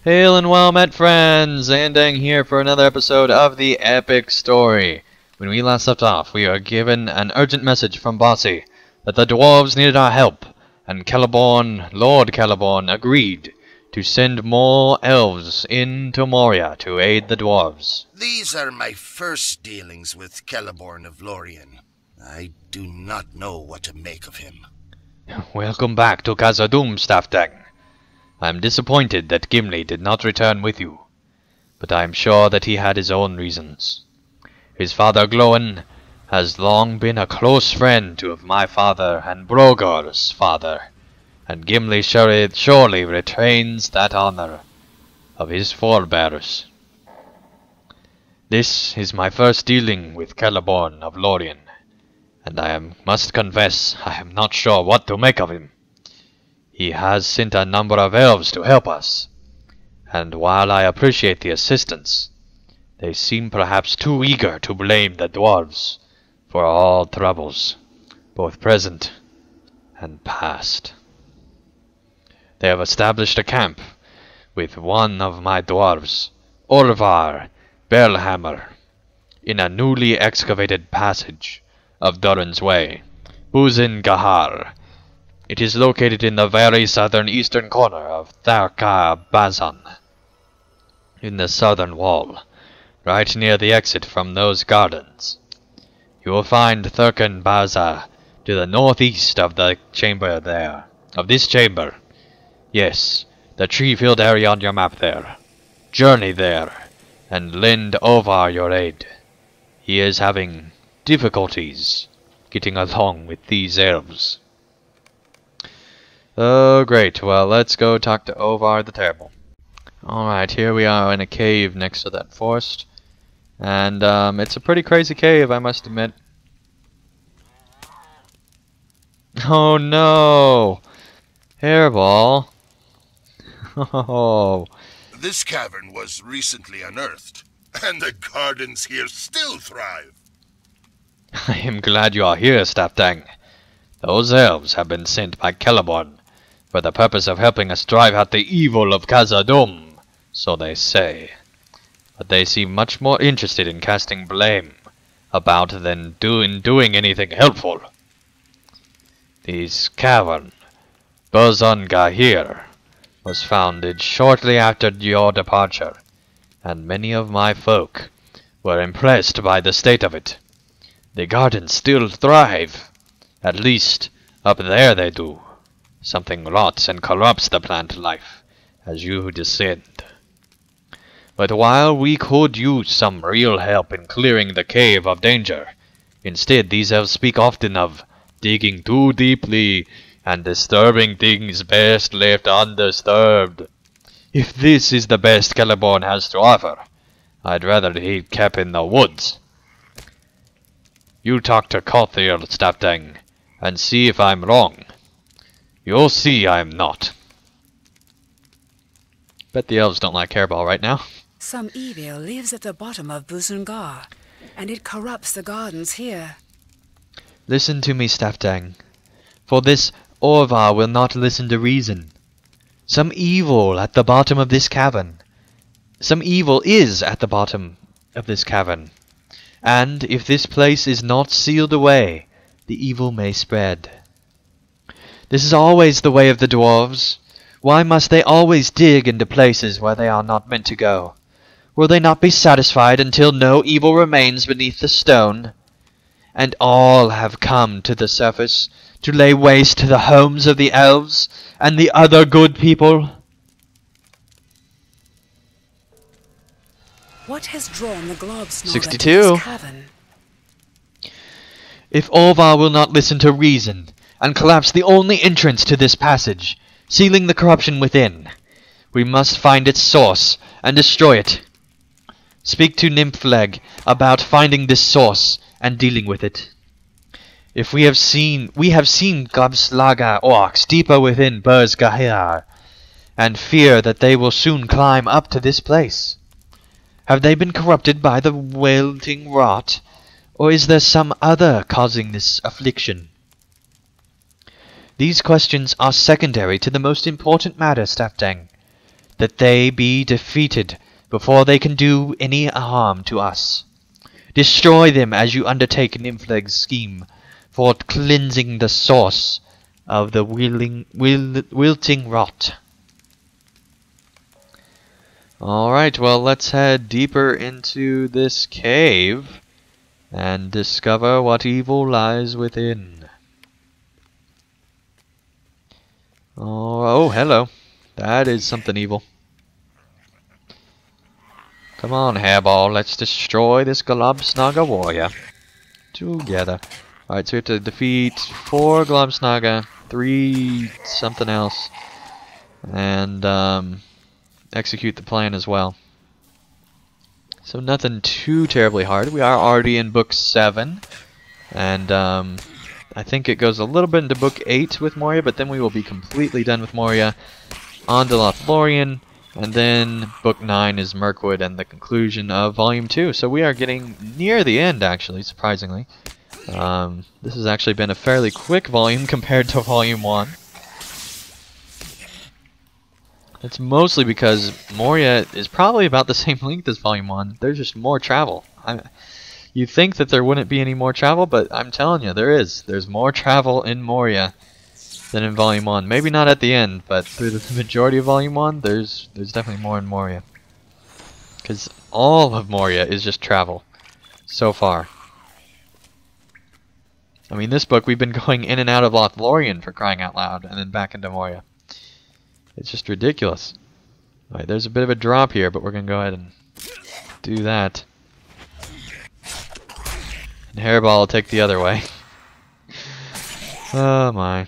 Hail and well met, friends! Zandang here for another episode of the epic story. When we last left off, we are given an urgent message from Bossy that the dwarves needed our help, and Lord Celeborn, agreed to send more elves into Moria to aid the dwarves. These are my first dealings with Celeborn of Lorien. I do not know what to make of him. Welcome back to Khazad-dûm, Staftang. I am disappointed that Gimli did not return with you, but I am sure that he had his own reasons. His father Glóin has long been a close friend of my father and Brogor's father, and Gimli surely retains that honor of his forebears. This is my first dealing with Celeborn of Lorien, and must confess I am not sure what to make of him. He has sent a number of elves to help us, and while I appreciate the assistance, they seem perhaps too eager to blame the dwarves for all troubles, both present and past. They have established a camp with one of my dwarves, Orvar Bellhammer, in a newly excavated passage of Durin's Way, Buzin Gahar. It is located in the very southern eastern corner of Tharka Bazan, in the southern wall, right near the exit from those gardens. You will find Thurkan Baza to the northeast of the chamber there, of this chamber. Yes, the tree-filled area on your map there. Journey there, and lend Orvar your aid. He is having difficulties getting along with these elves. Oh, great. Well, let's go talk to Orvar the Terrible. Alright, here we are in a cave next to that forest. And, it's a pretty crazy cave, I must admit. Oh, no! Hairball. Oh. This cavern was recently unearthed, and the gardens here still thrive. I am glad you are here, Staftang. Those elves have been sent by Celeborn for the purpose of helping us drive out the evil of Khazad-dûm, so they say. But they seem much more interested in casting blame about than doing anything helpful. This cavern, Buzan Gahir, was founded shortly after your departure, and many of my folk were impressed by the state of it. The gardens still thrive, at least up there they do. Something rots and corrupts the plant life as you descend. But while we could use some real help in clearing the cave of danger, instead these elves speak often of digging too deeply and disturbing things best left undisturbed. If this is the best Celeborn has to offer, I'd rather he kept in the woods. You talk to Cothiel, Staftang, and see if I'm wrong. You'll see I'm not. Bet the elves don't like Hairball right now. Some evil lives at the bottom of Buzungar, and it corrupts the gardens here. Listen to me, Staftang, for this Orvar will not listen to reason. Some evil at the bottom of this cavern. Some evil is at the bottom of this cavern, and if this place is not sealed away, the evil may spread. This is always the way of the dwarves. Why must they always dig into places where they are not meant to go? Will they not be satisfied until no evil remains beneath the stone? And all have come to the surface to lay waste to the homes of the elves and the other good people? What has drawn the Globsnogger 62. to this cavern? If Orvar will not listen to reason, and collapse the only entrance to this passage, sealing the corruption within, we must find its source and destroy it. Speak to Nymphleg about finding this source and dealing with it. If we have seen Gobslaga orcs deeper within Buz Gahir, and fear that they will soon climb up to this place. Have they been corrupted by the wilting rot, or is there some other causing this affliction? These questions are secondary to the most important matter, Staftang. that they be defeated before they can do any harm to us. Destroy them as you undertake Nymphleg's scheme for cleansing the source of the wilting rot. Alright, well, let's head deeper into this cave and discover what evil lies within. Oh, hello. That is something evil. Come on, Hairball, let's destroy this Globsnaga warrior. Together. Alright, so we have to defeat 4 Globsnaga, 3 something else, and execute the plan as well. So nothing too terribly hard. We are already in Book 7, and I think it goes a little bit into Book 8 with Moria, but then we will be completely done with Moria, on to Lothlorien, and then Book 9 is Mirkwood and the conclusion of Volume 2. So we are getting near the end, actually, surprisingly. This has actually been a fairly quick volume compared to Volume 1. It's mostly because Moria is probably about the same length as Volume 1. There's just more travel. You'd think that there wouldn't be any more travel, but I'm telling you, there is. There's more travel in Moria than in Volume 1. Maybe not at the end, but through the majority of Volume 1, there's definitely more in Moria. Because all of Moria is just travel, so far. I mean, this book, we've been going in and out of Lothlorien, for crying out loud, and then back into Moria. It's just ridiculous. Alright, there's a bit of a drop here, but we're going to go ahead and do that. And Hairball will take the other way. Oh my.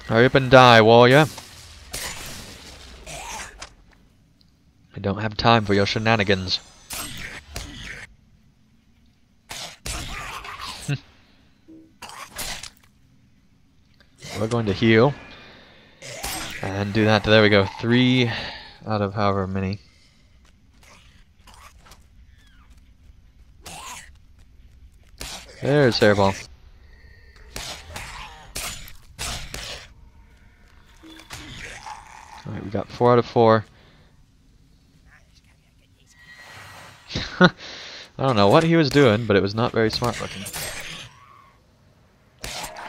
Hurry up and die, warrior. I don't have time for your shenanigans. We're going to heal. And do that. There we go. 3 out of however many. There's Hairball. Alright, we got 4 out of 4. I don't know what he was doing, but it was not very smart looking.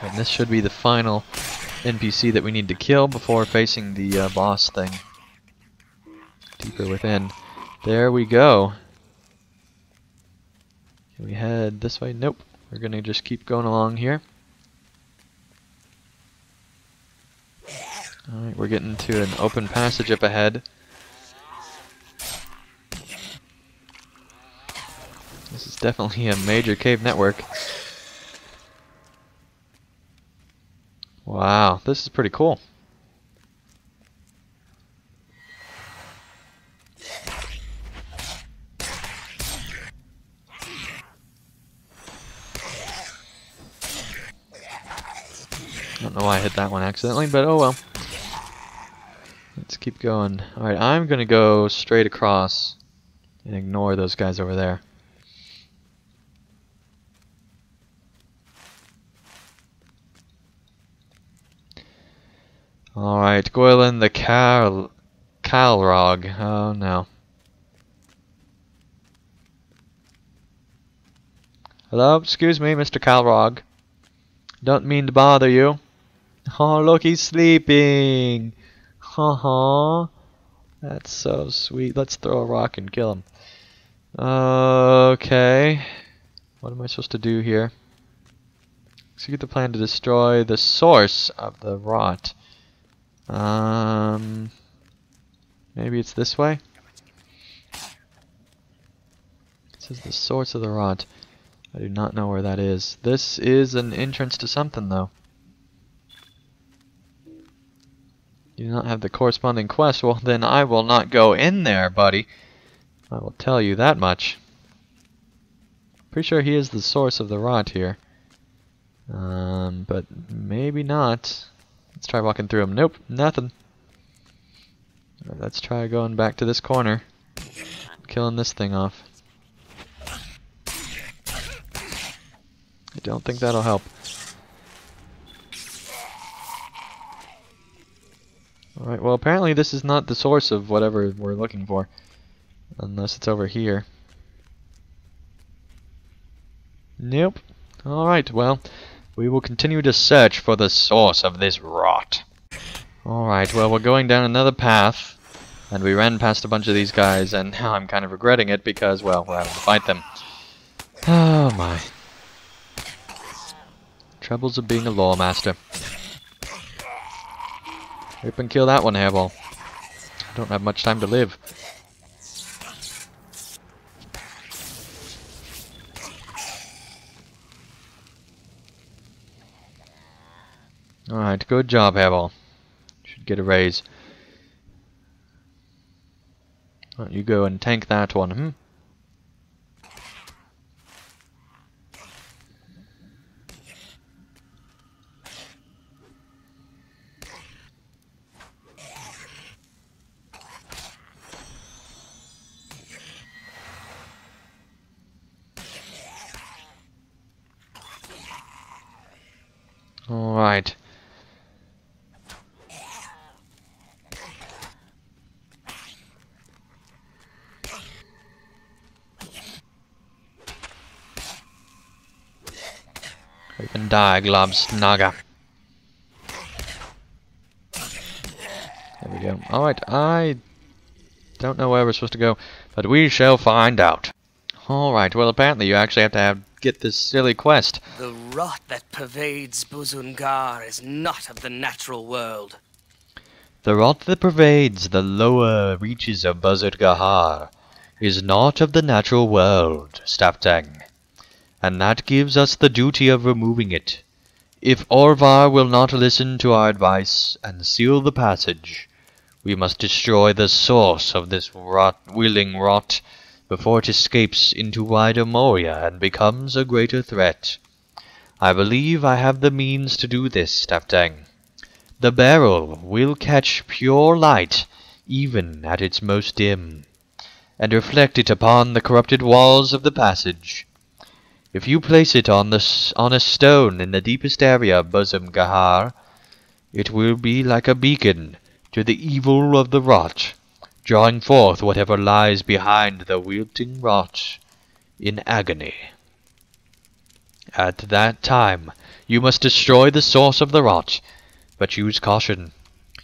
And this should be the final NPC that we need to kill before facing the boss thing. Deeper within. There we go. Can we head this way? Nope. We're gonna just keep going along here. Alright, we're getting to an open passage up ahead. This is definitely a major cave network. Wow, this is pretty cool. I don't know why I hit that one accidentally, but oh well. Let's keep going. Alright, I'm gonna go straight across and ignore those guys over there. Alright, Goylin the Caerog. Oh no. Hello? Excuse me, Mr. Caerog. Don't mean to bother you. Oh, look, he's sleeping. Haha. That's so sweet. Let's throw a rock and kill him. Okay. What am I supposed to do here? Execute the plan to destroy the source of the rot. Maybe it's this way? It says the source of the rot. I do not know where that is. This is an entrance to something, though. You do not have the corresponding quest. Well, then I will not go in there, buddy. I will tell you that much. Pretty sure he is the source of the rot here. But maybe not. Let's try walking through him. Nope, nothing. Right, let's try going back to this corner. Killing this thing off. I don't think that'll help. Alright, well apparently this is not the source of whatever we're looking for. Unless it's over here. Nope. Alright, well, we will continue to search for the source of this rot. Alright, well we're going down another path. And we ran past a bunch of these guys, and now I'm kind of regretting it because, well, we're having to fight them. Oh my. Troubles of being a lore master. Rip and kill that one, Hairball. I don't have much time to live. Alright, good job, Hairball. Should get a raise. Why don't you go and tank that one, hmm? Alright. You can die, Globsnaga. There we go. Alright, I don't know where we're supposed to go, but we shall find out. Alright, well apparently you actually have to get this silly quest. The rot that pervades Buzungar is not of the natural world. The rot that pervades the lower reaches of Buzurgahar is not of the natural world, Staftang, and that gives us the duty of removing it. If Orvar will not listen to our advice and seal the passage, we must destroy the source of this willing rot before it escapes into wider Moria and becomes a greater threat. I believe I have the means to do this, Staftang. The barrel will catch pure light even at its most dim, and reflect it upon the corrupted walls of the passage. If you place it on a stone in the deepest area of Buzurgahar, it will be like a beacon to the evil of the rot, drawing forth whatever lies behind the wilting rot in agony. At that time, you must destroy the source of the rot, but use caution.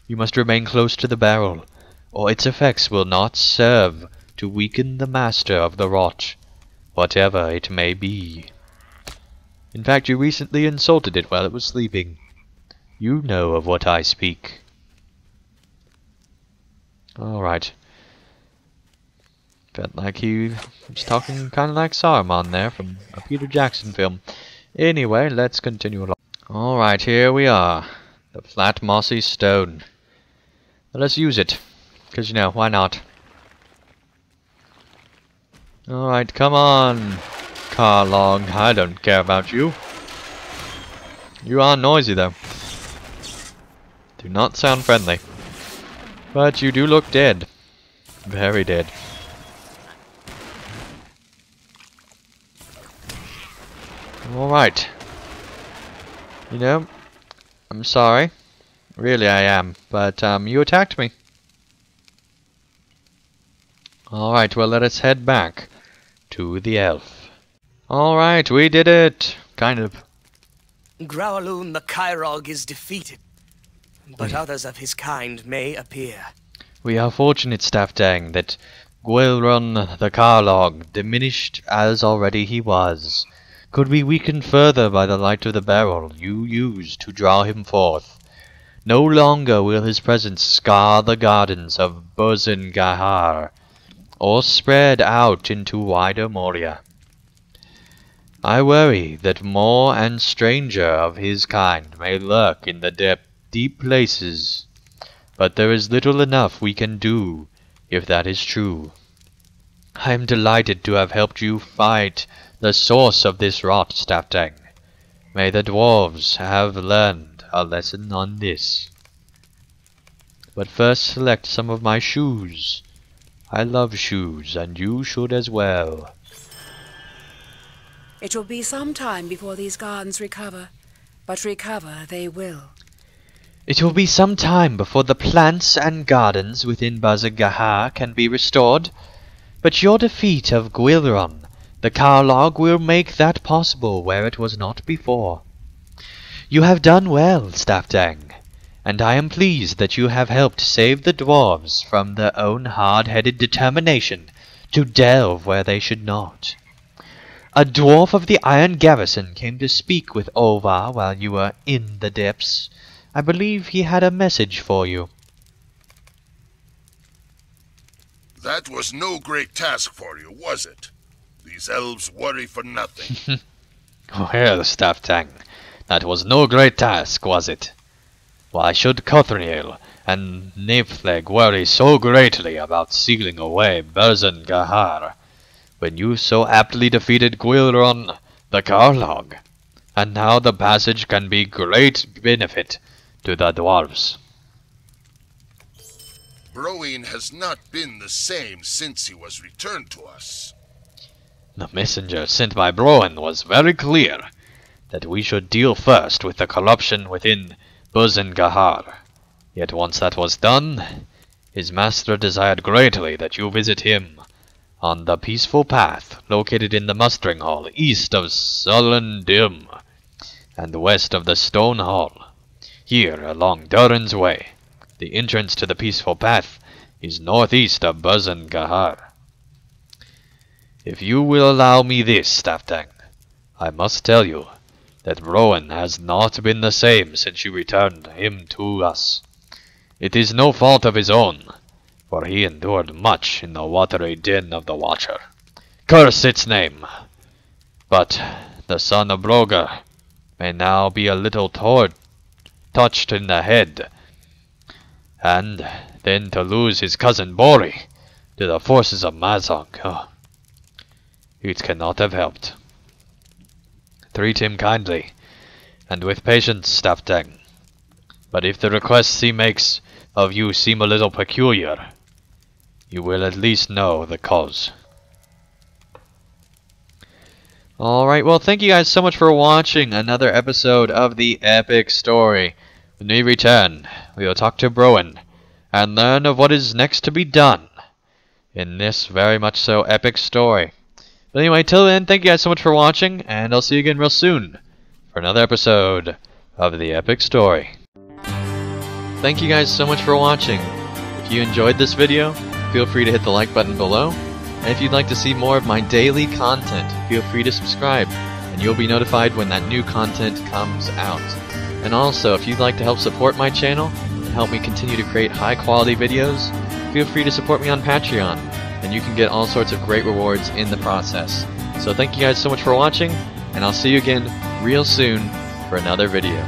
You must remain close to the barrel, or its effects will not serve to weaken the master of the rot, whatever it may be. In fact, you recently insulted it while it was sleeping. You know of what I speak. Alright. Felt like he was talking kind of like Saruman there from a Peter Jackson film. Anyway, let's continue along. Alright, here we are. The flat mossy stone. Let us use it. Because, you know, why not? Alright, come on, Caerog. I don't care about you. You are noisy, though. Do not sound friendly. But you do look dead. Very dead. Alright. You know, I'm sorry. Really, I am. But, you attacked me. Alright, well, let us head back to the elf. Alright, we did it! Kind of. Growaloon the Caerog is defeated, but others of his kind may appear. We are fortunate, Staftang, that Gwelrun the Caerog, diminished as already he was, could be weakened further by the light of the barrel you used to draw him forth. No longer will his presence scar the gardens of Buzurgahar, or spread out into wider Moria. I worry that more and stranger of his kind may lurk in the deep places, but there is little enough we can do if that is true. I am delighted to have helped you fight the source of this rot, Staftang. May the dwarves have learned a lesson on this. But first select some of my shoes. I love shoes, and you should as well. It will be some time before these gardens recover, but recover they will. It will be some time before the plants and gardens within Buzen Gahar can be restored, but your defeat of Gwilron, the Caerog, will make that possible where it was not before. You have done well, Staftang, and I am pleased that you have helped save the dwarves from their own hard-headed determination to delve where they should not. A dwarf of the Iron Garrison came to speak with Olvar while you were in the depths. I believe he had a message for you. That was no great task for you, was it? These elves worry for nothing. Well, Staftang, that was no great task, was it? Why should Cothriel and Nifleg worry so greatly about sealing away Buzen Gahar, when you so aptly defeated Gwilron, the Caerog, and now the passage can be great benefit to the dwarves? Broin has not been the same since he was returned to us. The messenger sent by Broin was very clear that we should deal first with the corruption within Buzen Gahar. Yet once that was done, his master desired greatly that you visit him on the peaceful path located in the mustering hall east of Sullen Dim and west of the Stone Hall. Here along Durin's Way, the entrance to the peaceful path is northeast of Buzen Gahar. If you will allow me this, Staftang, I must tell you that Rowan has not been the same since you returned him to us. It is no fault of his own, for he endured much in the watery den of the Watcher. Curse its name! But the son of Broga may now be a little touched in the head, and then to lose his cousin Bori to the forces of Mazog, it cannot have helped. Treat him kindly, and with patience, Staftang. But if the requests he makes of you seem a little peculiar, you will at least know the cause. Alright, well, thank you guys so much for watching another episode of the Epic Story. When we return, we will talk to Broin and learn of what is next to be done in this very much so epic story. But anyway, till then, thank you guys so much for watching, and I'll see you again real soon for another episode of the Epic Story. Thank you guys so much for watching. If you enjoyed this video, feel free to hit the like button below. And if you'd like to see more of my daily content, feel free to subscribe, and you'll be notified when that new content comes out. And also, if you'd like to help support my channel and help me continue to create high quality videos, feel free to support me on Patreon, and you can get all sorts of great rewards in the process. So thank you guys so much for watching, and I'll see you again real soon for another video.